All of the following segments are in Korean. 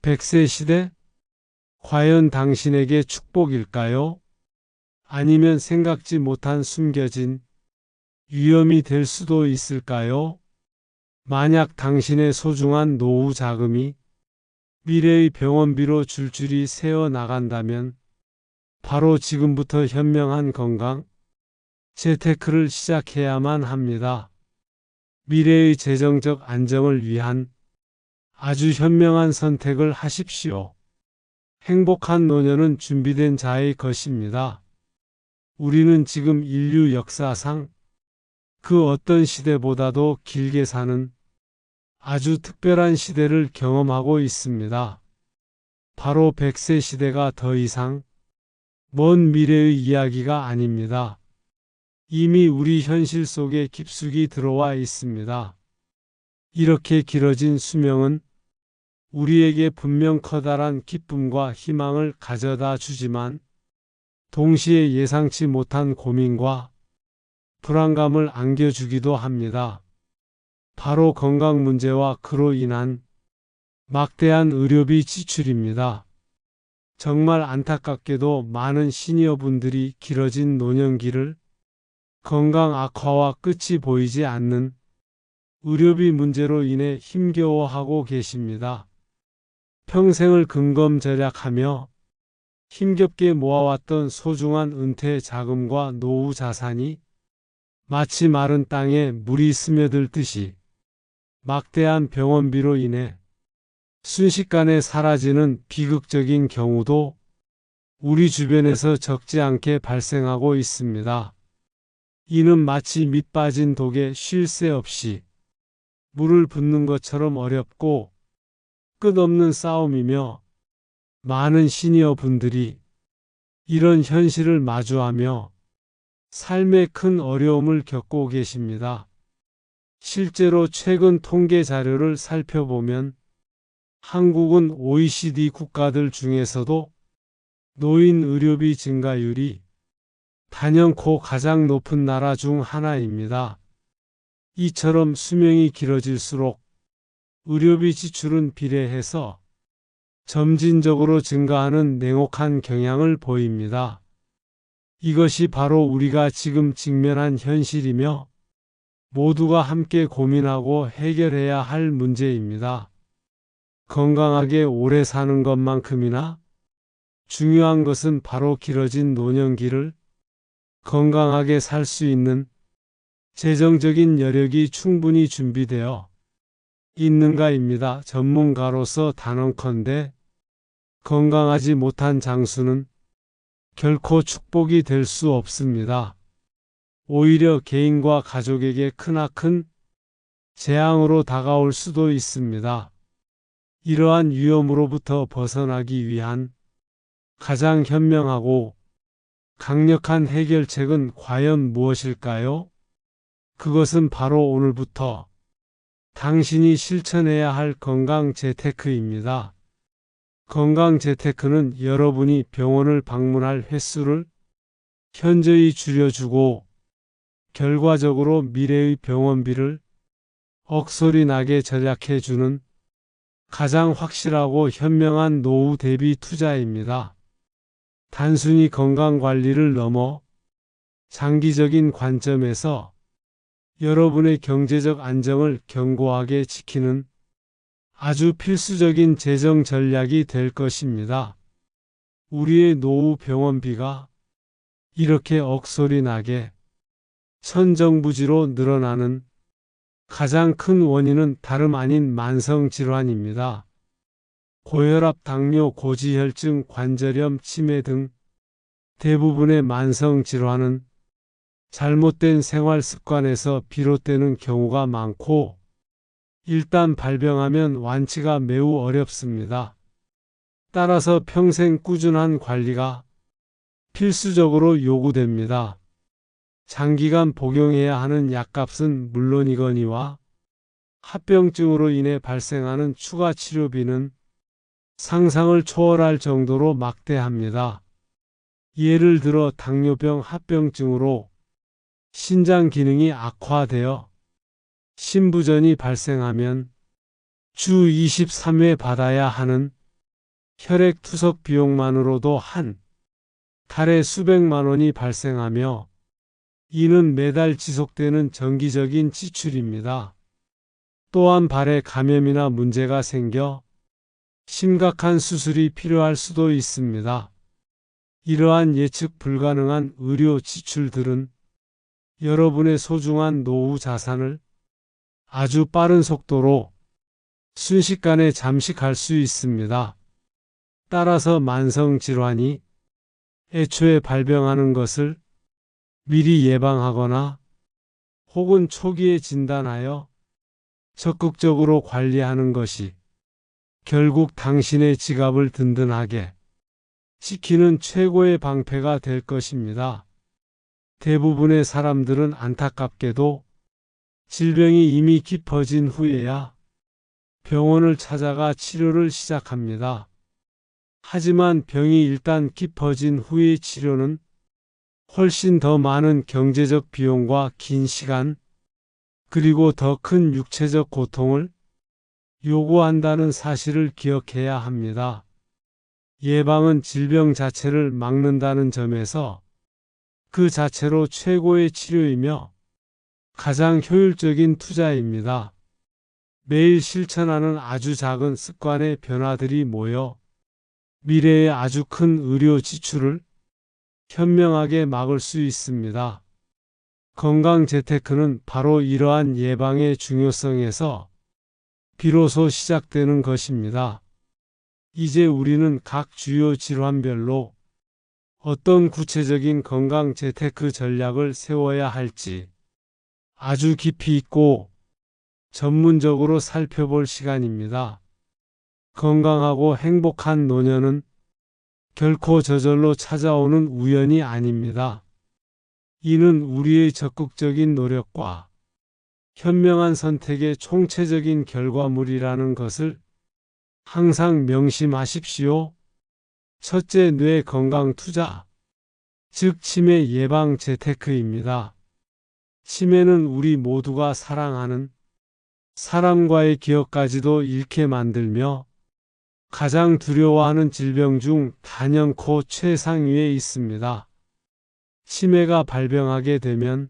100세 시대? 과연 당신에게 축복일까요? 아니면 생각지 못한 숨겨진 위험이 될 수도 있을까요? 만약 당신의 소중한 노후 자금이 미래의 병원비로 줄줄이 새어 나간다면 바로 지금부터 현명한 건강 재테크를 시작해야만 합니다. 미래의 재정적 안정을 위한 아주 현명한 선택을 하십시오. 행복한 노년은 준비된 자의 것입니다. 우리는 지금 인류 역사상 그 어떤 시대보다도 길게 사는 아주 특별한 시대를 경험하고 있습니다. 바로 100세 시대가 더 이상 먼 미래의 이야기가 아닙니다. 이미 우리 현실 속에 깊숙이 들어와 있습니다. 이렇게 길어진 수명은 우리에게 분명 커다란 기쁨과 희망을 가져다 주지만 동시에 예상치 못한 고민과 불안감을 안겨주기도 합니다. 바로 건강 문제와 그로 인한 막대한 의료비 지출입니다. 정말 안타깝게도 많은 시니어분들이 길어진 노년기를 건강 악화와 끝이 보이지 않는 의료비 문제로 인해 힘겨워하고 계십니다. 평생을 근검절약하며 힘겹게 모아왔던 소중한 은퇴 자금과 노후 자산이 마치 마른 땅에 물이 스며들듯이 막대한 병원비로 인해 순식간에 사라지는 비극적인 경우도 우리 주변에서 적지 않게 발생하고 있습니다. 이는 마치 밑 빠진 독에 쉴 새 없이 물을 붓는 것처럼 어렵고 끝없는 싸움이며 많은 시니어 분들이 이런 현실을 마주하며 삶의 큰 어려움을 겪고 계십니다. 실제로 최근 통계 자료를 살펴보면 한국은 OECD 국가들 중에서도 노인 의료비 증가율이 단연코 가장 높은 나라 중 하나입니다. 이처럼 수명이 길어질수록 의료비 지출은 비례해서 점진적으로 증가하는 냉혹한 경향을 보입니다. 이것이 바로 우리가 지금 직면한 현실이며 모두가 함께 고민하고 해결해야 할 문제입니다. 건강하게 오래 사는 것만큼이나 중요한 것은 바로 길어진 노년기를 건강하게 살 수 있는 재정적인 여력이 충분히 준비되어 있는가입니다. 전문가로서 단언컨대 건강하지 못한 장수는 결코 축복이 될 수 없습니다. 오히려 개인과 가족에게 크나큰 재앙으로 다가올 수도 있습니다. 이러한 위험으로부터 벗어나기 위한 가장 현명하고 강력한 해결책은 과연 무엇일까요? 그것은 바로 오늘부터 당신이 실천해야 할 건강 재테크입니다. 건강 재테크는 여러분이 병원을 방문할 횟수를 현저히 줄여주고 결과적으로 미래의 병원비를 억소리 나게 절약해주는 가장 확실하고 현명한 노후 대비 투자입니다. 단순히 건강관리를 넘어 장기적인 관점에서 여러분의 경제적 안정을 견고하게 지키는 아주 필수적인 재정 전략이 될 것입니다. 우리의 노후 병원비가 이렇게 억소리 나게 천정부지로 늘어나는 가장 큰 원인은 다름 아닌 만성질환입니다. 고혈압, 당뇨, 고지혈증, 관절염, 치매 등 대부분의 만성질환은 잘못된 생활 습관에서 비롯되는 경우가 많고 일단 발병하면 완치가 매우 어렵습니다. 따라서 평생 꾸준한 관리가 필수적으로 요구됩니다. 장기간 복용해야 하는 약값은 물론이거니와 합병증으로 인해 발생하는 추가 치료비는 상상을 초월할 정도로 막대합니다. 예를 들어 당뇨병 합병증으로 신장 기능이 악화되어 심부전이 발생하면 주 23회 받아야 하는 혈액 투석 비용만으로도 한 달에 수백만 원이 발생하며 이는 매달 지속되는 정기적인 지출입니다. 또한 발에 감염이나 문제가 생겨 심각한 수술이 필요할 수도 있습니다. 이러한 예측 불가능한 의료 지출들은 여러분의 소중한 노후 자산을 아주 빠른 속도로 순식간에 잠식할 수 있습니다. 따라서 만성질환이 애초에 발병하는 것을 미리 예방하거나 혹은 초기에 진단하여 적극적으로 관리하는 것이 결국 당신의 지갑을 든든하게 지키는 최고의 방패가 될 것입니다. 대부분의 사람들은 안타깝게도 질병이 이미 깊어진 후에야 병원을 찾아가 치료를 시작합니다. 하지만 병이 일단 깊어진 후의 치료는 훨씬 더 많은 경제적 비용과 긴 시간, 그리고 더 큰 육체적 고통을 요구한다는 사실을 기억해야 합니다. 예방은 질병 자체를 막는다는 점에서 그 자체로 최고의 치료이며 가장 효율적인 투자입니다. 매일 실천하는 아주 작은 습관의 변화들이 모여 미래의 아주 큰 의료 지출을 현명하게 막을 수 있습니다. 건강 재테크는 바로 이러한 예방의 중요성에서 비로소 시작되는 것입니다. 이제 우리는 각 주요 질환별로 어떤 구체적인 건강 재테크 전략을 세워야 할지 아주 깊이 있고 전문적으로 살펴볼 시간입니다. 건강하고 행복한 노년은 결코 저절로 찾아오는 우연이 아닙니다. 이는 우리의 적극적인 노력과 현명한 선택의 총체적인 결과물이라는 것을 항상 명심하십시오. 첫째, 뇌 건강 투자, 즉 치매 예방 재테크입니다. 치매는 우리 모두가 사랑하는 사람과의 기억까지도 잃게 만들며 가장 두려워하는 질병 중 단연코 최상위에 있습니다. 치매가 발병하게 되면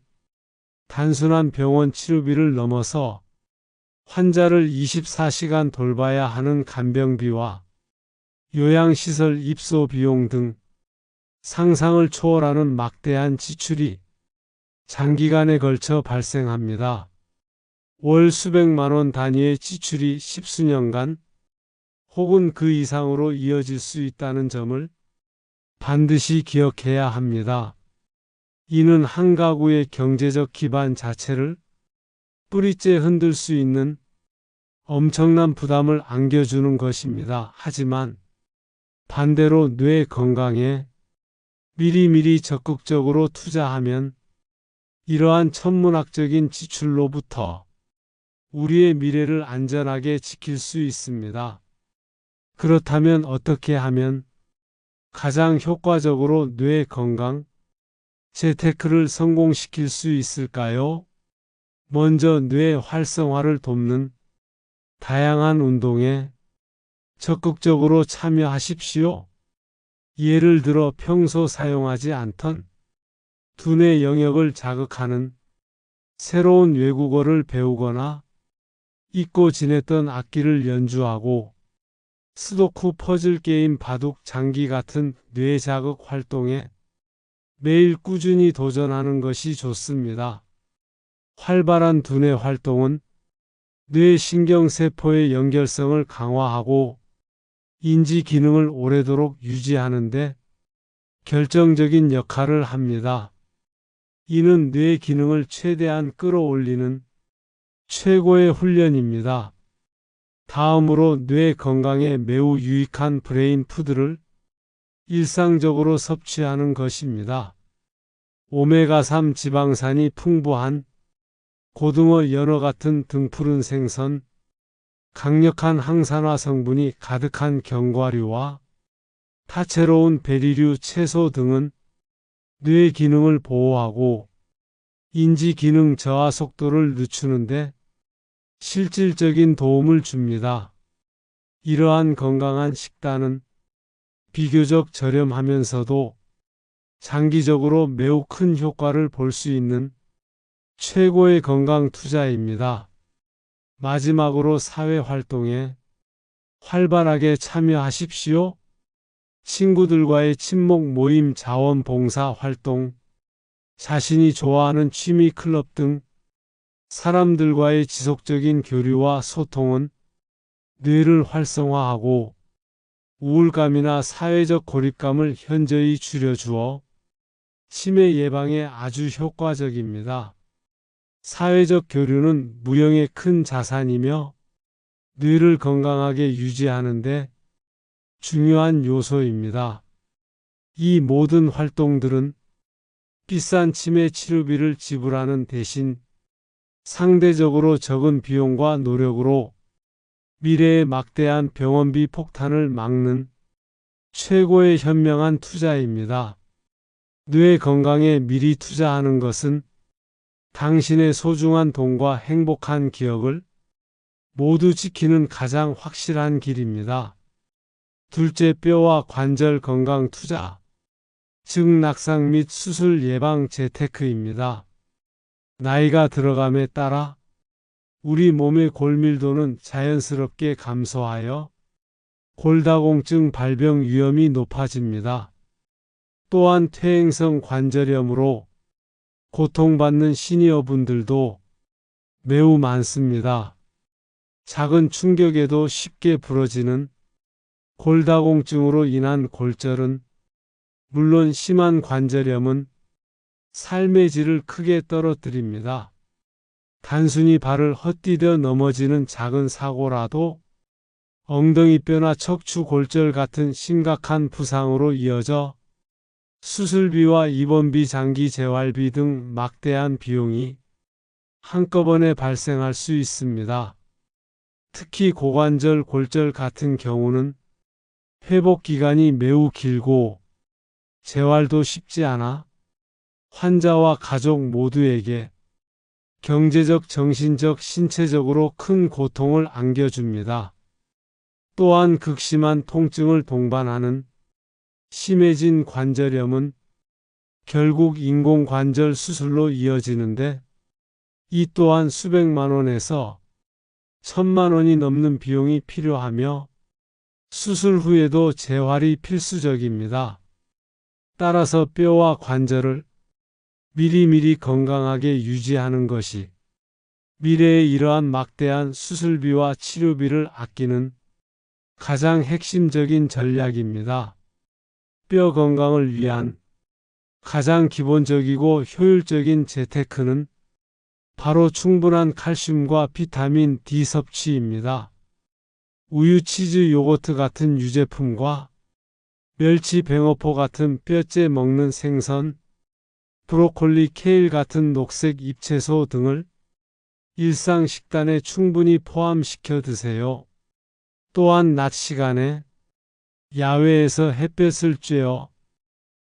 단순한 병원 치료비를 넘어서 환자를 24시간 돌봐야 하는 간병비와 요양시설 입소 비용 등 상상을 초월하는 막대한 지출이 장기간에 걸쳐 발생합니다. 월 수백만 원 단위의 지출이 십수년간 혹은 그 이상으로 이어질 수 있다는 점을 반드시 기억해야 합니다. 이는 한 가구의 경제적 기반 자체를 뿌리째 흔들 수 있는 엄청난 부담을 안겨주는 것입니다. 하지만 반대로 뇌 건강에 미리미리 적극적으로 투자하면 이러한 천문학적인 지출로부터 우리의 미래를 안전하게 지킬 수 있습니다. 그렇다면 어떻게 하면 가장 효과적으로 뇌 건강 재테크를 성공시킬 수 있을까요? 먼저 뇌 활성화를 돕는 다양한 운동에 적극적으로 참여하십시오. 예를 들어 평소 사용하지 않던 두뇌 영역을 자극하는 새로운 외국어를 배우거나 잊고 지냈던 악기를 연주하고 스도쿠 퍼즐 게임 바둑 장기 같은 뇌 자극 활동에 매일 꾸준히 도전하는 것이 좋습니다. 활발한 두뇌 활동은 뇌 신경세포의 연결성을 강화하고 인지 기능을 오래도록 유지하는 데 결정적인 역할을 합니다. 이는 뇌 기능을 최대한 끌어올리는 최고의 훈련입니다. 다음으로 뇌 건강에 매우 유익한 브레인 푸드를 일상적으로 섭취하는 것입니다. 오메가3 지방산이 풍부한 고등어, 연어 같은 등푸른 생선, 강력한 항산화 성분이 가득한 견과류와 다채로운 베리류 채소 등은 뇌 기능을 보호하고 인지 기능 저하 속도를 늦추는데 실질적인 도움을 줍니다. 이러한 건강한 식단은 비교적 저렴하면서도 장기적으로 매우 큰 효과를 볼 수 있는 최고의 건강 투자입니다. 마지막으로 사회활동에 활발하게 참여하십시오. 친구들과의 친목 모임, 자원봉사 활동, 자신이 좋아하는 취미 클럽 등 사람들과의 지속적인 교류와 소통은 뇌를 활성화하고 우울감이나 사회적 고립감을 현저히 줄여주어 치매 예방에 아주 효과적입니다. 사회적 교류는 무형의 큰 자산이며 뇌를 건강하게 유지하는 데 중요한 요소입니다. 이 모든 활동들은 비싼 치매 치료비를 지불하는 대신 상대적으로 적은 비용과 노력으로 미래의 막대한 병원비 폭탄을 막는 최고의 현명한 투자입니다. 뇌 건강에 미리 투자하는 것은 당신의 소중한 돈과 행복한 기억을 모두 지키는 가장 확실한 길입니다. 둘째, 뼈와 관절 건강 투자, 즉 낙상 및 수술 예방 재테크입니다. 나이가 들어감에 따라 우리 몸의 골밀도는 자연스럽게 감소하여 골다공증 발병 위험이 높아집니다. 또한 퇴행성 관절염으로 고통받는 시니어분들도 매우 많습니다. 작은 충격에도 쉽게 부러지는 골다공증으로 인한 골절은 물론 심한 관절염은 삶의 질을 크게 떨어뜨립니다. 단순히 발을 헛디뎌 넘어지는 작은 사고라도 엉덩이뼈나 척추 골절 같은 심각한 부상으로 이어져 수술비와 입원비, 장기 재활비 등 막대한 비용이 한꺼번에 발생할 수 있습니다. 특히 고관절 골절 같은 경우는 회복 기간이 매우 길고 재활도 쉽지 않아 환자와 가족 모두에게 경제적, 정신적, 신체적으로 큰 고통을 안겨줍니다. 또한 극심한 통증을 동반하는 심해진 관절염은 결국 인공관절 수술로 이어지는데 이 또한 수백만 원에서 1,000만 원이 넘는 비용이 필요하며 수술 후에도 재활이 필수적입니다. 따라서 뼈와 관절을 미리미리 건강하게 유지하는 것이 미래의 이러한 막대한 수술비와 치료비를 아끼는 가장 핵심적인 전략입니다. 뼈 건강을 위한 가장 기본적이고 효율적인 재테크는 바로 충분한 칼슘과 비타민 D 섭취입니다. 우유, 치즈, 요거트 같은 유제품과 멸치, 뱅어포 같은 뼈째 먹는 생선, 브로콜리, 케일 같은 녹색 잎채소 등을 일상 식단에 충분히 포함시켜 드세요. 또한 낮 시간에 야외에서 햇볕을 쬐어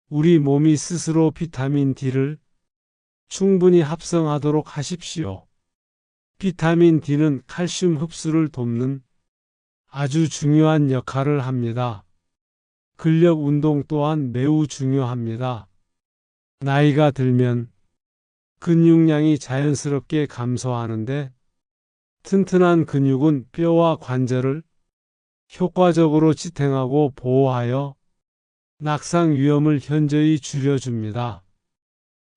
우리 몸이 스스로 비타민 D를 충분히 합성하도록 하십시오. 비타민 D는 칼슘 흡수를 돕는 아주 중요한 역할을 합니다. 근력 운동 또한 매우 중요합니다. 나이가 들면 근육량이 자연스럽게 감소하는데 튼튼한 근육은 뼈와 관절을 효과적으로 지탱하고 보호하여 낙상 위험을 현저히 줄여줍니다.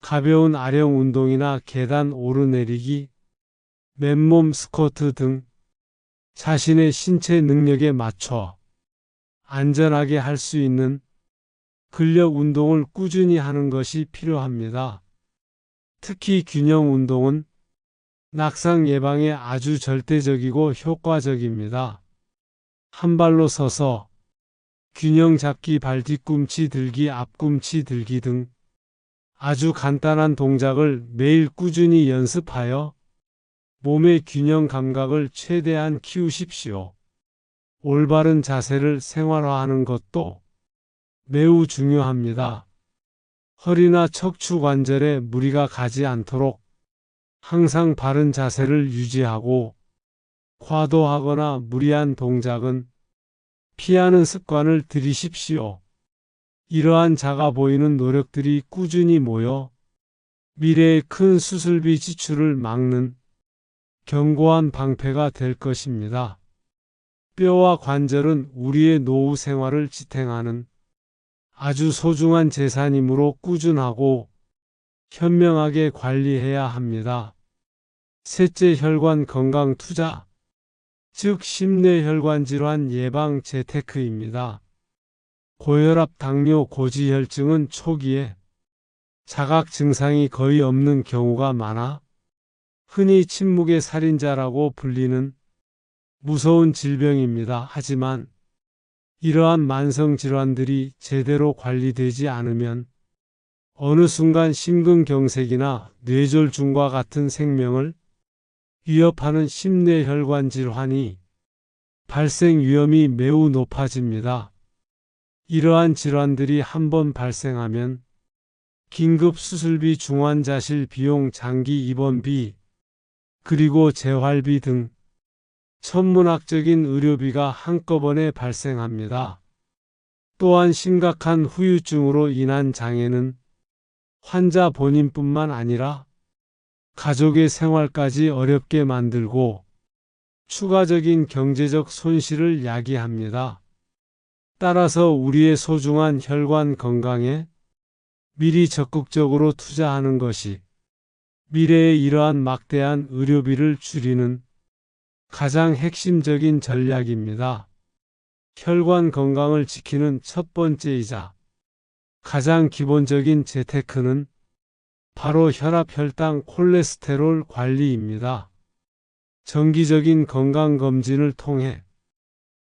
가벼운 아령 운동이나 계단 오르내리기, 맨몸 스쿼트 등 자신의 신체 능력에 맞춰 안전하게 할 수 있는 근력 운동을 꾸준히 하는 것이 필요합니다. 특히 균형 운동은 낙상 예방에 아주 절대적이고 효과적입니다. 한 발로 서서 균형 잡기, 발 뒤꿈치 들기, 앞꿈치 들기 등 아주 간단한 동작을 매일 꾸준히 연습하여 몸의 균형 감각을 최대한 키우십시오. 올바른 자세를 생활화하는 것도 매우 중요합니다. 허리나 척추 관절에 무리가 가지 않도록 항상 바른 자세를 유지하고 과도하거나 무리한 동작은 피하는 습관을 들이십시오. 이러한 작아 보이는 노력들이 꾸준히 모여 미래의 큰 수술비 지출을 막는 견고한 방패가 될 것입니다. 뼈와 관절은 우리의 노후 생활을 지탱하는 아주 소중한 재산이므로 꾸준하고 현명하게 관리해야 합니다. 셋째, 혈관 건강 투자, 즉 심뇌혈관 질환 예방 재테크입니다. 고혈압, 당뇨, 고지혈증은 초기에 자각 증상이 거의 없는 경우가 많아 흔히 침묵의 살인자라고 불리는 무서운 질병입니다. 하지만 이러한 만성 질환들이 제대로 관리되지 않으면 어느 순간 심근경색이나 뇌졸중과 같은 생명을 위협하는 심뇌혈관 질환이 발생 위험이 매우 높아집니다. 이러한 질환들이 한번 발생하면 긴급 수술비, 중환자실 비용, 장기 입원비, 그리고 재활비 등 천문학적인 의료비가 한꺼번에 발생합니다. 또한 심각한 후유증으로 인한 장애는 환자 본인뿐만 아니라 가족의 생활까지 어렵게 만들고 추가적인 경제적 손실을 야기합니다. 따라서 우리의 소중한 혈관 건강에 미리 적극적으로 투자하는 것이 미래의 이러한 막대한 의료비를 줄이는 가장 핵심적인 전략입니다. 혈관 건강을 지키는 첫 번째이자 가장 기본적인 재테크는 바로 혈압, 혈당, 콜레스테롤 관리입니다. 정기적인 건강검진을 통해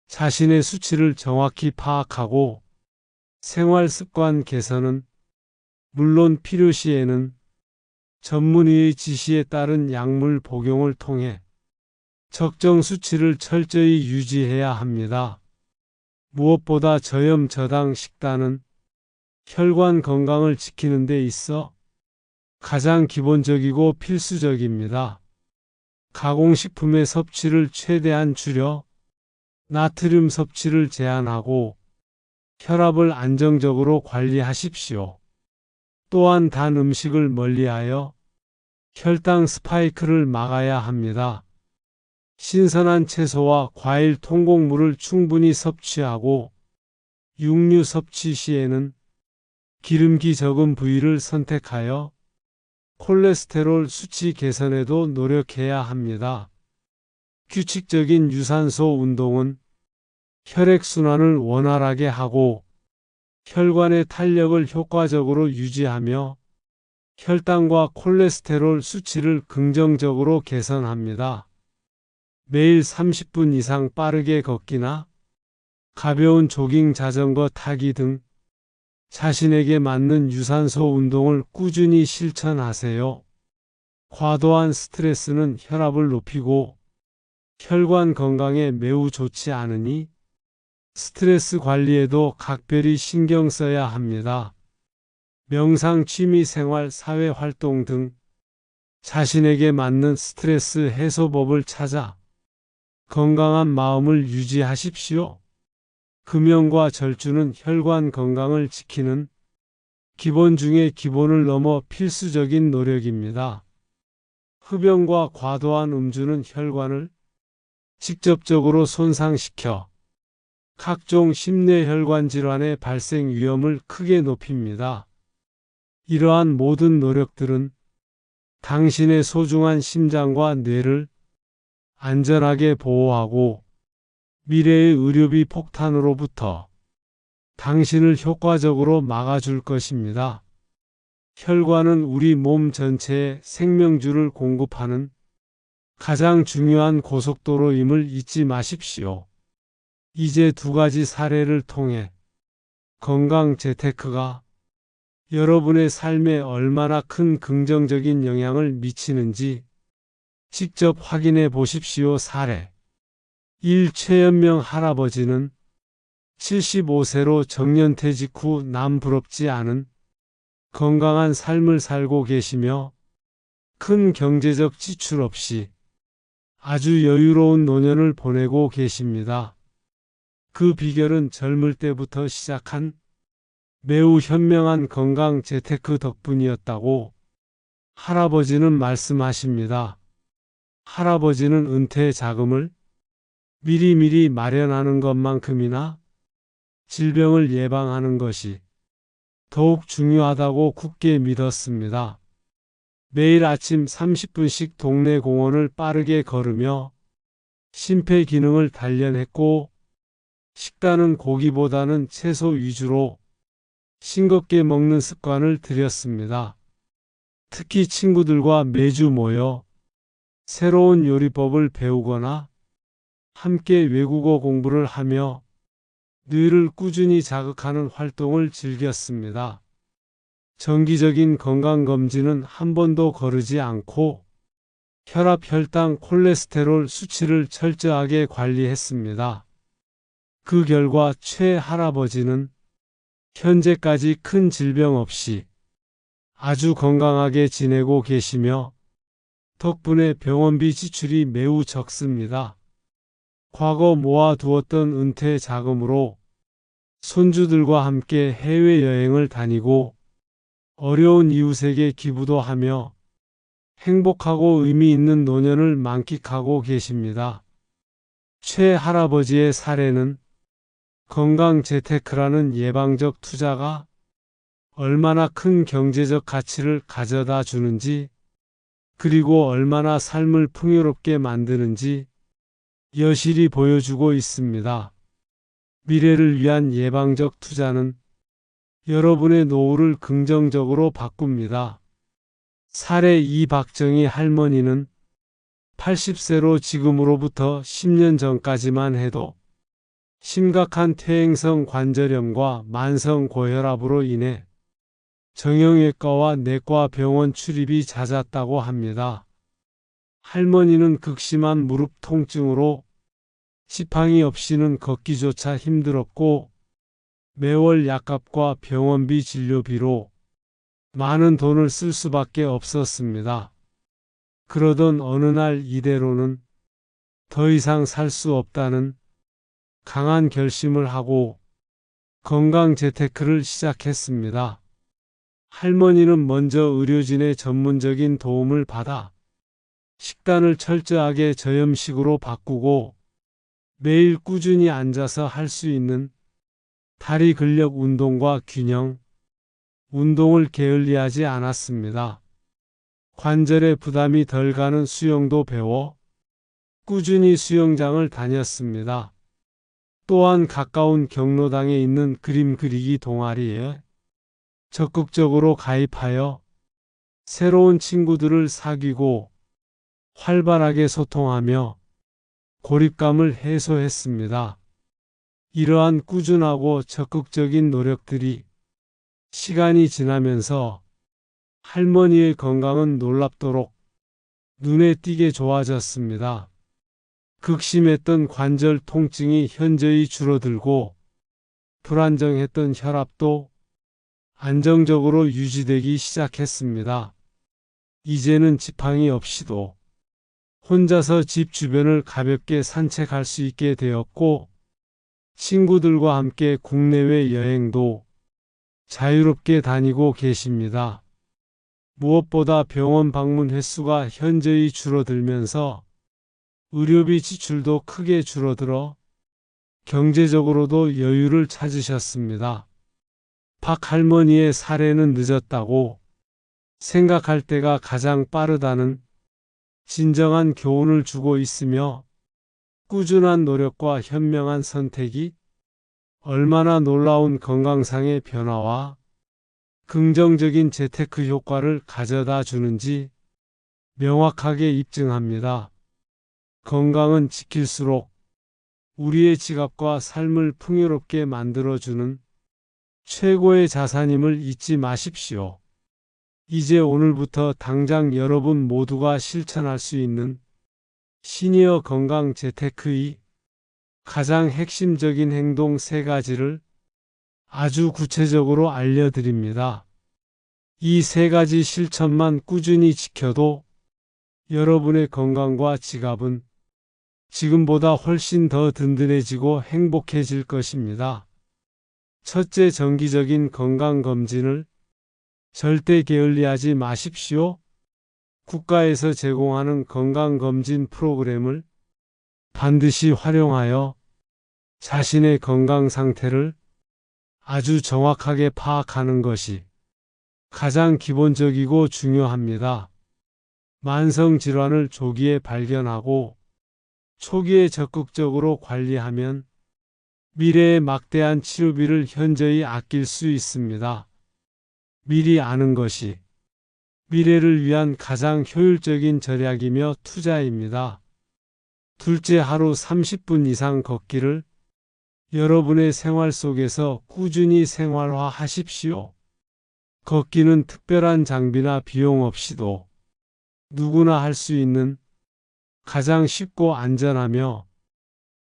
자신의 수치를 정확히 파악하고 생활습관 개선은 물론 필요시에는 전문의의 지시에 따른 약물 복용을 통해 적정 수치를 철저히 유지해야 합니다. 무엇보다 저염 저당 식단은 혈관 건강을 지키는 데 있어 가장 기본적이고 필수적입니다. 가공식품의 섭취를 최대한 줄여 나트륨 섭취를 제한하고 혈압을 안정적으로 관리하십시오. 또한 단 음식을 멀리하여 혈당 스파이크를 막아야 합니다. 신선한 채소와 과일, 통곡물을 충분히 섭취하고 육류 섭취 시에는 기름기 적은 부위를 선택하여 콜레스테롤 수치 개선에도 노력해야 합니다. 규칙적인 유산소 운동은 혈액순환을 원활하게 하고 혈관의 탄력을 효과적으로 유지하며 혈당과 콜레스테롤 수치를 긍정적으로 개선합니다. 매일 30분 이상 빠르게 걷기나 가벼운 조깅, 자전거 타기 등 자신에게 맞는 유산소 운동을 꾸준히 실천하세요. 과도한 스트레스는 혈압을 높이고 혈관 건강에 매우 좋지 않으니 스트레스 관리에도 각별히 신경 써야 합니다. 명상, 취미 생활, 사회 활동 등 자신에게 맞는 스트레스 해소법을 찾아 건강한 마음을 유지하십시오. 금연과 절주는 혈관 건강을 지키는 기본 중의 기본을 넘어 필수적인 노력입니다. 흡연과 과도한 음주는 혈관을 직접적으로 손상시켜 각종 심뇌혈관 질환의 발생 위험을 크게 높입니다. 이러한 모든 노력들은 당신의 소중한 심장과 뇌를 안전하게 보호하고 미래의 의료비 폭탄으로부터 당신을 효과적으로 막아줄 것입니다. 혈관은 우리 몸 전체에 생명줄을 공급하는 가장 중요한 고속도로임을 잊지 마십시오. 이제 두 가지 사례를 통해 건강 재테크가 여러분의 삶에 얼마나 큰 긍정적인 영향을 미치는지 직접 확인해 보십시오. 사례 1. 최연명 할아버지는 75세로 정년퇴직 후 남 부럽지 않은 건강한 삶을 살고 계시며 큰 경제적 지출 없이 아주 여유로운 노년을 보내고 계십니다. 그 비결은 젊을 때부터 시작한 매우 현명한 건강 재테크 덕분이었다고 할아버지는 말씀하십니다. 할아버지는 은퇴 자금을 미리미리 마련하는 것만큼이나 질병을 예방하는 것이 더욱 중요하다고 굳게 믿었습니다. 매일 아침 30분씩 동네 공원을 빠르게 걸으며 심폐기능을 단련했고, 식단은 고기보다는 채소 위주로 싱겁게 먹는 습관을 들였습니다. 특히 친구들과 매주 모여 새로운 요리법을 배우거나 함께 외국어 공부를 하며 뇌를 꾸준히 자극하는 활동을 즐겼습니다. 정기적인 건강검진은 한 번도 거르지 않고 혈압, 혈당, 콜레스테롤 수치를 철저하게 관리했습니다. 그 결과 최 할아버지는 현재까지 큰 질병 없이 아주 건강하게 지내고 계시며 덕분에 병원비 지출이 매우 적습니다. 과거 모아두었던 은퇴 자금으로 손주들과 함께 해외여행을 다니고 어려운 이웃에게 기부도 하며 행복하고 의미 있는 노년을 만끽하고 계십니다. 최 할아버지의 사례는 건강 재테크라는 예방적 투자가 얼마나 큰 경제적 가치를 가져다 주는지, 그리고 얼마나 삶을 풍요롭게 만드는지 여실히 보여주고 있습니다. 미래를 위한 예방적 투자는 여러분의 노후를 긍정적으로 바꿉니다. 사례 이박정희 할머니는 80세로 지금으로부터 10년 전까지만 해도 심각한 퇴행성 관절염과 만성 고혈압으로 인해 정형외과와 내과 병원 출입이 잦았다고 합니다. 할머니는 극심한 무릎 통증으로 지팡이 없이는 걷기조차 힘들었고 매월 약값과 병원비 진료비로 많은 돈을 쓸 수밖에 없었습니다. 그러던 어느 날 이대로는 더 이상 살 수 없다는 강한 결심을 하고 건강 재테크를 시작했습니다. 할머니는 먼저 의료진의 전문적인 도움을 받아 식단을 철저하게 저염식으로 바꾸고 매일 꾸준히 앉아서 할 수 있는 다리 근력 운동과 균형 운동을 게을리하지 않았습니다. 관절에 부담이 덜 가는 수영도 배워 꾸준히 수영장을 다녔습니다. 또한 가까운 경로당에 있는 그림 그리기 동아리에 적극적으로 가입하여 새로운 친구들을 사귀고 활발하게 소통하며 고립감을 해소했습니다. 이러한 꾸준하고 적극적인 노력들이 시간이 지나면서 할머니의 건강은 놀랍도록 눈에 띄게 좋아졌습니다. 극심했던 관절 통증이 현저히 줄어들고 불안정했던 혈압도 안정적으로 유지되기 시작했습니다. 이제는 지팡이 없이도 혼자서 집 주변을 가볍게 산책할 수 있게 되었고 친구들과 함께 국내외 여행도 자유롭게 다니고 계십니다. 무엇보다 병원 방문 횟수가 현저히 줄어들면서 의료비 지출도 크게 줄어들어 경제적으로도 여유를 찾으셨습니다. 박 할머니의 사례는 늦었다고 생각할 때가 가장 빠르다는 진정한 교훈을 주고 있으며 꾸준한 노력과 현명한 선택이 얼마나 놀라운 건강상의 변화와 긍정적인 재테크 효과를 가져다 주는지 명확하게 입증합니다. 건강은 지킬수록 우리의 지갑과 삶을 풍요롭게 만들어주는 최고의 자산임을 잊지 마십시오. 이제 오늘부터 당장 여러분 모두가 실천할 수 있는 시니어 건강 재테크의 가장 핵심적인 행동 3가지를 아주 구체적으로 알려드립니다. 이 3가지 실천만 꾸준히 지켜도 여러분의 건강과 지갑은 지금보다 훨씬 더 든든해지고 행복해질 것입니다. 첫째, 정기적인 건강검진을 절대 게을리하지 마십시오. 국가에서 제공하는 건강검진 프로그램을 반드시 활용하여 자신의 건강 상태를 아주 정확하게 파악하는 것이 가장 기본적이고 중요합니다. 만성 질환을 조기에 발견하고 초기에 적극적으로 관리하면 미래의 막대한 치료비를 현저히 아낄 수 있습니다. 미리 아는 것이 미래를 위한 가장 효율적인 절약이며 투자입니다. 둘째, 하루 30분 이상 걷기를 여러분의 생활 속에서 꾸준히 생활화하십시오. 걷기는 특별한 장비나 비용 없이도 누구나 할 수 있는 가장 쉽고 안전하며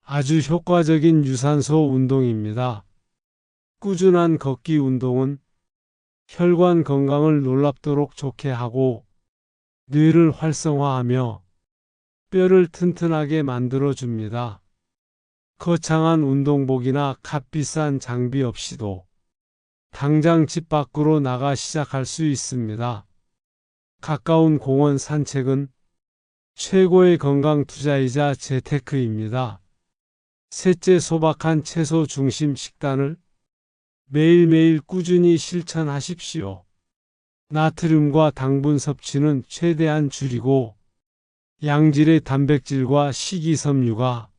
아주 효과적인 유산소 운동입니다. 꾸준한 걷기 운동은 혈관 건강을 놀랍도록 좋게 하고 뇌를 활성화하며 뼈를 튼튼하게 만들어줍니다. 거창한 운동복이나 값비싼 장비 없이도 당장 집 밖으로 나가 시작할 수 있습니다. 가까운 공원 산책은 최고의 건강 투자이자 재테크입니다. 셋째, 소박한 채소 중심 식단을 매일매일 꾸준히 실천하십시오. 나트륨과 당분 섭취는 최대한 줄이고 양질의 단백질과 식이섬유가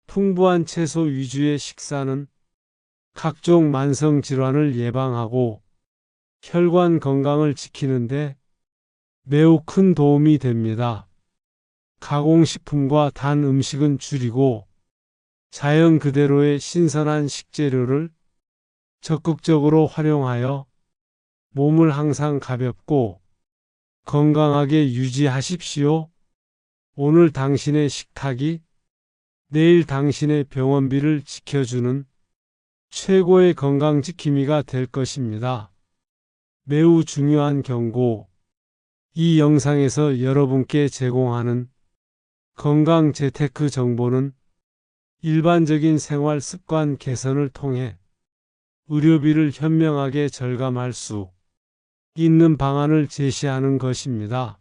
풍부한 채소 위주의 식사는 각종 만성 질환을 예방하고 혈관 건강을 지키는데 매우 큰 도움이 됩니다. 가공식품과 단 음식은 줄이고 자연 그대로의 신선한 식재료를 적극적으로 활용하여 몸을 항상 가볍고 건강하게 유지하십시오. 오늘 당신의 식탁이 내일 당신의 병원비를 지켜주는 최고의 건강지킴이가 될 것입니다. 매우 중요한 경고. 이 영상에서 여러분께 제공하는 건강 재테크 정보는 일반적인 생활 습관 개선을 통해 의료비를 현명하게 절감할 수 있는 방안을 제시하는 것입니다.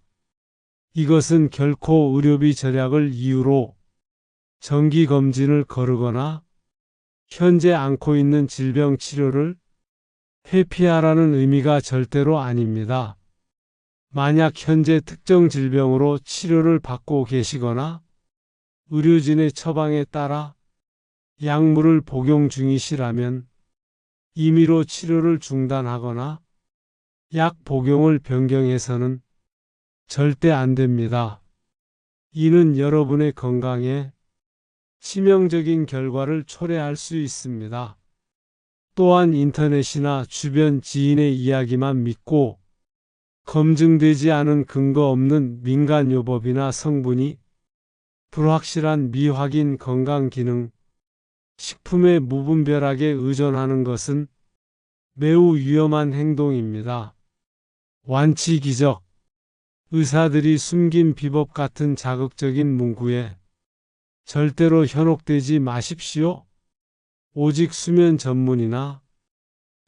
이것은 결코 의료비 절약을 이유로 정기검진을 거르거나 현재 앓고 있는 질병 치료를 회피하라는 의미가 절대로 아닙니다. 만약 현재 특정 질병으로 치료를 받고 계시거나 의료진의 처방에 따라 약물을 복용 중이시라면 임의로 치료를 중단하거나 약 복용을 변경해서는 절대 안 됩니다. 이는 여러분의 건강에 치명적인 결과를 초래할 수 있습니다. 또한 인터넷이나 주변 지인의 이야기만 믿고 검증되지 않은 근거 없는 민간요법이나 성분이 불확실한 미확인 건강기능 식품에 무분별하게 의존하는 것은 매우 위험한 행동입니다. 완치기적. 의사들이 숨긴 비법 같은 자극적인 문구에 절대로 현혹되지 마십시오. 오직 수면 전문이나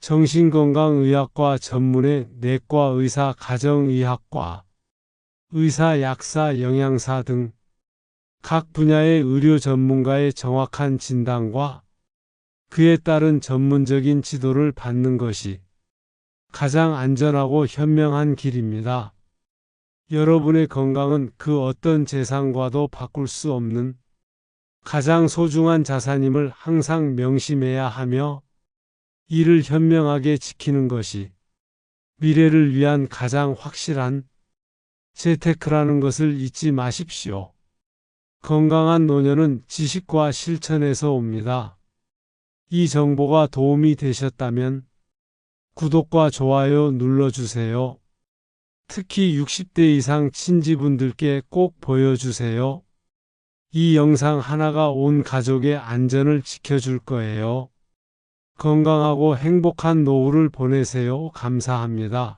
정신건강의학과 전문의 내과 의사, 가정의학과 의사, 약사, 영양사 등 각 분야의 의료 전문가의 정확한 진단과 그에 따른 전문적인 지도를 받는 것이 가장 안전하고 현명한 길입니다. 여러분의 건강은 그 어떤 재산과도 바꿀 수 없는 가장 소중한 자산임을 항상 명심해야 하며 이를 현명하게 지키는 것이 미래를 위한 가장 확실한 재테크라는 것을 잊지 마십시오. 건강한 노년은 지식과 실천에서 옵니다. 이 정보가 도움이 되셨다면 구독과 좋아요 눌러주세요. 특히 60대 이상 친지분들께 꼭 보여주세요. 이 영상 하나가 온 가족의 안전을 지켜줄 거예요. 건강하고 행복한 노후를 보내세요. 감사합니다.